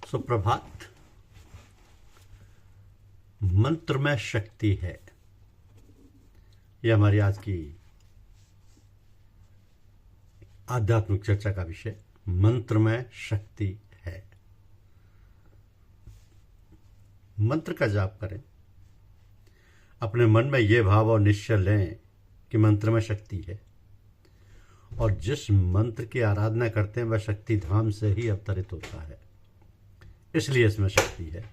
सुप्रभात। मंत्र में शक्ति है, यह हमारी आज की आध्यात्मिक चर्चा का विषय। मंत्र में शक्ति है। मंत्र का जाप करें, अपने मन में ये भाव और निश्चय लें कि मंत्र में शक्ति है, और जिस मंत्र की आराधना करते हैं वह शक्ति धाम से ही अवतरित होता है, इसलिए इसमें शक्ति है।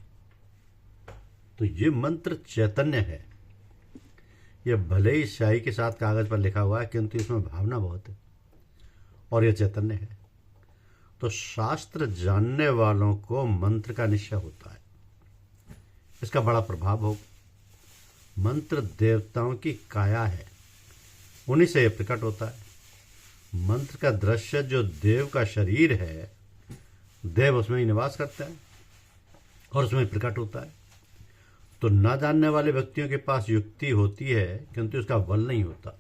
तो ये मंत्र चैतन्य है। यह भले ही स्याही के साथ कागज पर लिखा हुआ है, किंतु इसमें भावना बहुत है और यह चैतन्य है। तो शास्त्र जानने वालों को मंत्र का निश्चय होता है, इसका बड़ा प्रभाव होगा। मंत्र देवताओं की काया है, उन्हीं से यह प्रकट होता है। मंत्र का दृश्य जो देव का शरीर है, देव उसमें ही निवास करता है और उसमें प्रकट होता है। तो ना जानने वाले व्यक्तियों के पास युक्ति होती है, किंतु उसका बल नहीं होता।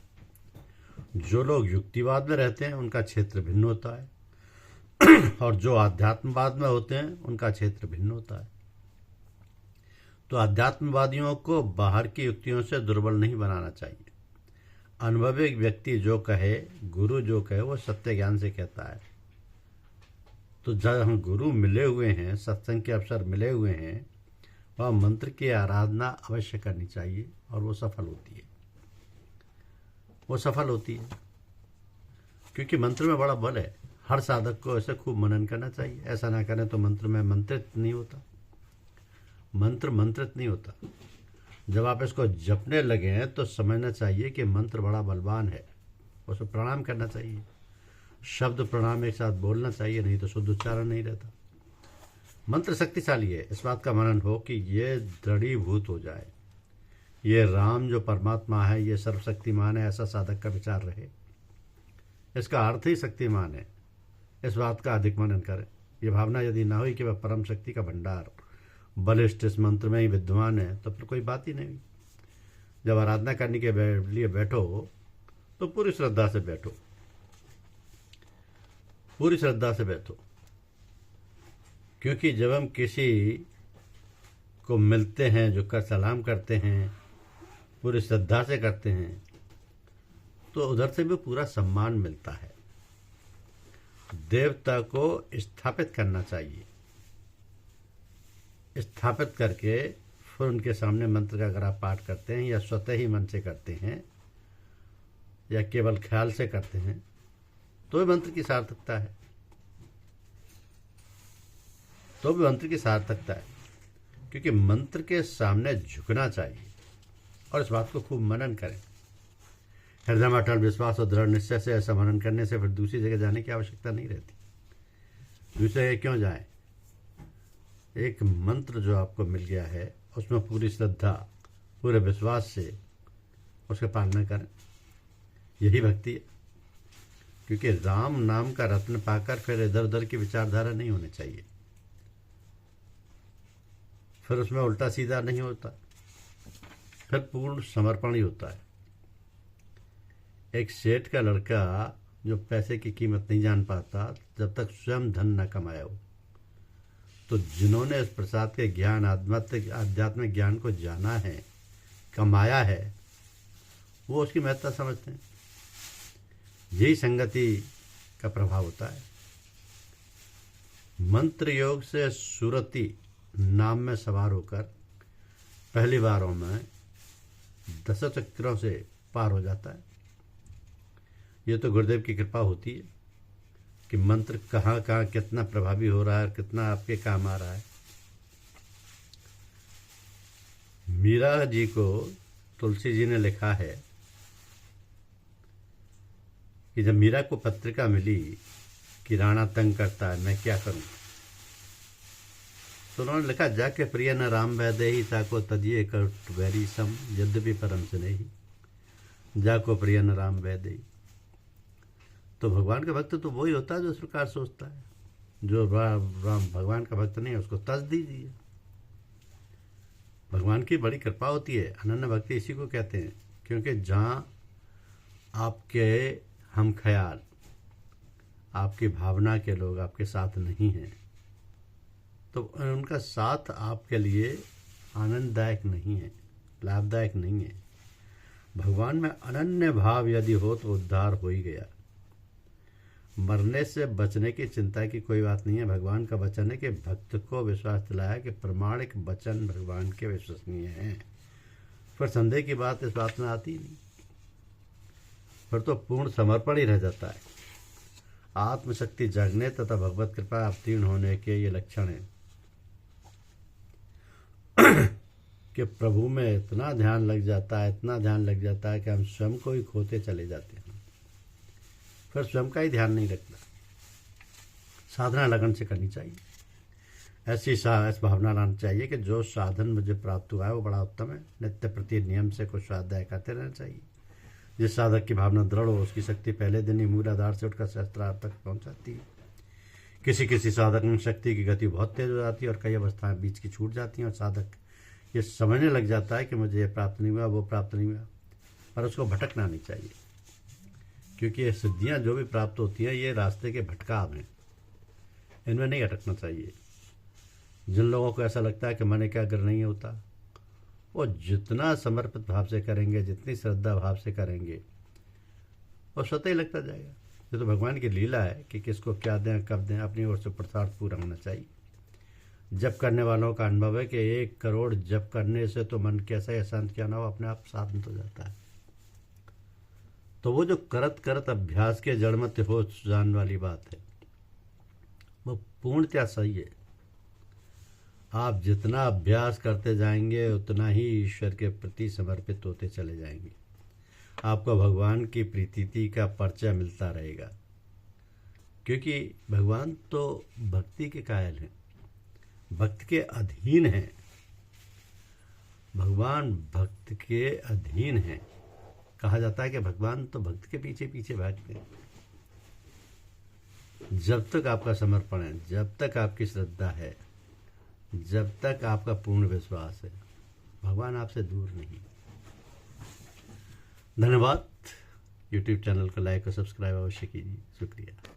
जो लोग युक्तिवाद में रहते हैं उनका क्षेत्र भिन्न होता है, और जो आध्यात्मवाद में होते हैं उनका क्षेत्र भिन्न होता है। तो आध्यात्मवादियों को बाहर की युक्तियों से दुर्बल नहीं बनाना चाहिए। अनुभवी व्यक्ति जो कहे, गुरु जो कहे, वो सत्य ज्ञान से कहता है। तो जब हम गुरु मिले हुए हैं, सत्संग के अवसर मिले हुए हैं, वह मंत्र की आराधना अवश्य करनी चाहिए, और वो सफल होती है। वो सफल होती है क्योंकि मंत्र में बड़ा बल है। हर साधक को ऐसे खूब मनन करना चाहिए। ऐसा ना करें तो मंत्र में मंत्रित नहीं होता, मंत्र मंत्रित नहीं होता। जब आप इसको जपने लगे हैं तो समझना चाहिए कि मंत्र बड़ा बलवान है, उसको प्रणाम करना चाहिए। शब्द प्रणाम एक साथ बोलना चाहिए, नहीं तो शुद्ध उच्चारण नहीं रहता। मंत्र शक्तिशाली है, इस बात का मनन हो कि ये दृढ़ीभूत हो जाए। ये राम जो परमात्मा है, ये सर्वशक्तिमान है, ऐसा साधक का विचार रहे। इसका अर्थ ही शक्तिमान है, इस बात का अधिक मनन करें। ये भावना यदि ना हुई कि वह परम शक्ति का भंडार बलिष्ठ इस मंत्र में ही विद्यमान है, तो फिर कोई बात ही नहीं। जब आराधना करने के लिए बैठो तो पूरी श्रद्धा से बैठो, पूरी श्रद्धा से बैठो। क्योंकि जब हम किसी को मिलते हैं, झुककर सलाम करते हैं, पूरी श्रद्धा से करते हैं, तो उधर से भी पूरा सम्मान मिलता है। देवता को स्थापित करना चाहिए। स्थापित करके फिर उनके सामने मंत्र का अगर आप पाठ करते हैं, या स्वतः ही मन से करते हैं, या केवल ख्याल से करते हैं, तो भी मंत्र की सार्थकता है। तो भी मंत्र की सार्थकता है, क्योंकि मंत्र के सामने झुकना चाहिए। और इस बात को खूब मनन करें। हृदय में अटल विश्वास और दृढ़ निश्चय से ऐसा मनन करने से फिर दूसरी जगह जाने की आवश्यकता नहीं रहती। दूसरी जगह क्यों जाएं? एक मंत्र जो आपको मिल गया है, उसमें पूरी श्रद्धा, पूरे विश्वास से उसका पालना करें। यही भक्ति है। क्योंकि राम नाम का रत्न पाकर फिर इधर उधर की विचारधारा नहीं होनी चाहिए। फिर उसमें उल्टा सीधा नहीं होता, फिर पूर्ण समर्पण ही होता है। एक सेठ का लड़का जो पैसे की कीमत नहीं जान पाता जब तक स्वयं धन न कमाया हो, तो जिन्होंने इस प्रसाद के ज्ञान, आध्यात्मिक ज्ञान को जाना है, कमाया है, वो उसकी महत्ता समझते हैं। यही संगति का प्रभाव होता है। मंत्र योग से सुरति नाम में सवार होकर पहली बारों में 10 चक्रों से पार हो जाता है। ये तो गुरुदेव की कृपा होती है कि मंत्र कहाँ कहाँ कितना प्रभावी हो रहा है, कितना आपके काम आ रहा है। मीरा जी को तुलसी जी ने लिखा है कि जब मीरा को पत्रिका मिली कि राणा तंग करता है, मैं क्या करूं, तो उन्होंने लिखा, जाके प्रिय न राम वैदेही ताको तजिए कट वैरी सम यद्यपि परम से नहीं, जाको प्रिय न राम वैदेही। तो भगवान का भक्त तो वही होता है जो इस प्रकार सोचता है। जो राम भगवान का भक्त नहीं है, उसको तज दीजिए। भगवान की बड़ी कृपा होती है। अनन्य भक्ति इसी को कहते हैं, क्योंकि जहाँ आपके हम ख्याल, आपकी भावना के लोग आपके साथ नहीं हैं, तो उनका साथ आपके लिए आनंददायक नहीं है, लाभदायक नहीं है। भगवान में अनन्य भाव यदि हो तो उद्धार हो ही गया। मरने से बचने की चिंता की कोई बात नहीं है। भगवान का वचन है कि भक्त को विश्वास दिलाया कि प्रमाणिक वचन भगवान के विश्वसनीय हैं। फिर संदेह की बात इस बात में आती ही नहीं, फिर तो पूर्ण समर्पण ही रह जाता है। आत्मशक्ति जागने तथा भगवत कृपा अवतीर्ण होने के ये लक्षण हैं कि प्रभु में इतना ध्यान लग जाता है, इतना ध्यान लग जाता है कि हम स्वयं को ही खोते चले जाते हैं। फिर स्वयं का ही ध्यान नहीं रखता। साधना लगन से करनी चाहिए। ऐसी भावना लानी चाहिए कि जो साधन मुझे प्राप्त हुआ है वो बड़ा उत्तम है। नित्य प्रति नियम से कुछ स्वाध्याय करते रहना चाहिए। जिस साधक की भावना दृढ़ हो उसकी शक्ति पहले दिन ही मूलाधार से उठकर सहस्त्रार तक पहुंच जाती है। किसी किसी साधक में शक्ति की गति बहुत तेज हो जाती है और कई अवस्थाएं बीच की छूट जाती हैं और साधक ये समझने लग जाता है कि मुझे ये प्राप्त नहीं हुआ, वो प्राप्त नहीं हुआ। पर उसको भटकना नहीं चाहिए, क्योंकि ये सिद्धियां जो भी प्राप्त होती हैं ये रास्ते के भटकाव हैं, इनमें नहीं अटकना चाहिए। जिन लोगों को ऐसा लगता है कि मैंने क्या अगर नहीं होता, वो जितना समर्पित भाव से करेंगे, जितनी श्रद्धा भाव से करेंगे, वो स्वतः ही लगता जाएगा। ये तो भगवान की लीला है कि किसको क्या दें, कब दें, अपनी ओर से पुरुषार्थ पूरा होना चाहिए। जप करने वालों का अनुभव है कि 1 करोड़ जप करने से तो मन कैसा ही शांत क्या ना हो, अपने आप शांत हो जाता है। तो वो जो करत करत अभ्यास के जड़मत हो जान वाली बात है, वो पूर्णतया सही है। आप जितना अभ्यास करते जाएंगे उतना ही ईश्वर के प्रति समर्पित होते चले जाएंगे। आपको भगवान की प्रीति का परिचय मिलता रहेगा, क्योंकि भगवान तो भक्ति के कायल हैं, भक्त के अधीन हैं। भगवान भक्त के अधीन हैं। कहा जाता है कि भगवान तो भक्त के पीछे पीछे भागते हैं। जब तक आपका समर्पण है, जब तक आपकी श्रद्धा है, जब तक आपका पूर्ण विश्वास है, भगवान आपसे दूर नहीं। धन्यवाद। YouTube चैनल को लाइक और सब्सक्राइब अवश्य कीजिए। शुक्रिया।